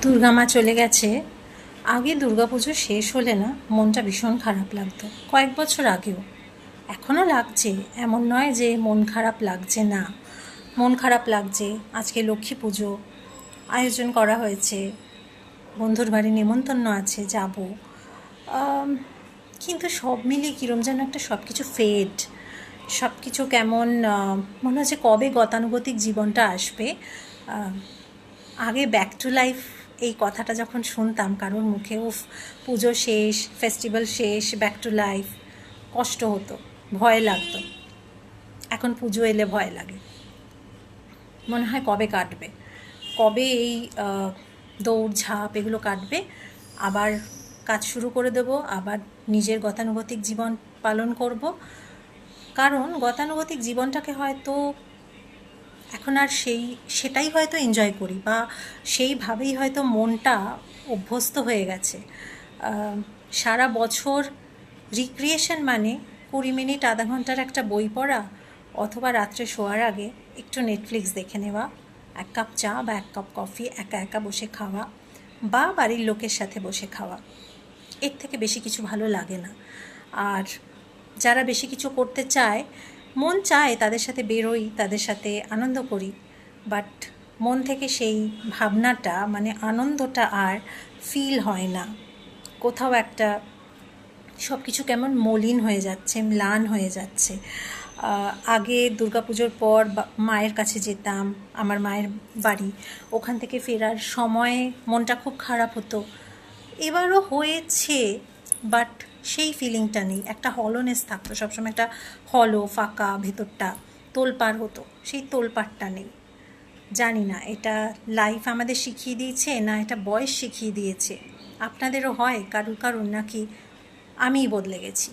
দুর্গা মা চলে গেছে। আগে দুর্গাপুজো শেষ হলে না মনটা ভীষণ খারাপ লাগতো, কয়েক বছর আগেও। এখনও লাগছে, এমন নয় যে মন খারাপ লাগছে না, মন খারাপ লাগছে। আজকে লক্ষ্মী পুজো আয়োজন করা হয়েছে, বন্ধুর বাড়ি নেমন্তন্ন আছে, যাব। কিন্তু সব মিলিয়ে কীরম যেন একটা সব কিছু ফেড, সব কিছু কেমন মনে হচ্ছে কবে গতানুগতিক জীবনটা আসবে। আগে ব্যাক টু লাইফ এই কথাটা যখন শুনতাম কারোর মুখে, উফ পুজো শেষ, ফেস্টিভ্যাল শেষ, ব্যাক টু লাইফ, কষ্ট হতো, ভয় লাগতো। এখন পুজো এলে ভয় লাগে, মনে হয় কবে কাটবে, কবে এই দৌড়ঝাঁপ এগুলো কাটবে, আবার কাজ শুরু করে দেব, আবার নিজের গতানুগতিক জীবন পালন করব। কারণ গতানুগতিক জীবনটাকে হয়তো এখন আর সেটাই হয়তো এনজয় করি, বা সেইভাবেই হয়তো মনটা অভ্যস্ত হয়ে গেছে। সারা বছর রিক্রিয়েশন মানে 20 মিনিট আধা ঘন্টার একটা বই পড়া, অথবা রাত্রে শোয়ার আগে একটু নেটফ্লিক্স দেখে নেওয়া, এক কাপ চা বা এক কাপ কফি একা একা বসে খাওয়া, বা বাড়ির লোকের সাথে বসে খাওয়া। এর থেকে বেশি কিছু ভালো লাগে না। আর যারা বেশি কিছু করতে চায়, মন চায় তাদের সাথে বেরোই, তাদের সাথে আনন্দ করি, বাট মন থেকে সেই ভাবনাটা মানে আনন্দটা আর ফিল হয় না। কোথাও একটা সব কিছু কেমন মলিন হয়ে যাচ্ছে, ম্লান হয়ে যাচ্ছে। আগে দুর্গাপুজোর পর মায়ের কাছে যেতাম, আমার মায়ের বাড়ি, ওখান থেকে ফেরার সময়ে মনটা খুব খারাপ হতো। এবারও হয়েছে, বাট সেই ফিলিংটা নেই। একটা হলোনেস থাকতো সবসময়, একটা হলো ফাঁকা, ভেতরটা তোলপাড় হতো, সেই তোলপাড়টা নেই। জানি না এটা লাইফ আমাদের শিখিয়ে দিয়েছে না এটা বয়স শিখিয়ে দিয়েছে। আপনাদেরও হয় কারুর নাকি আমিই বদলে গেছি?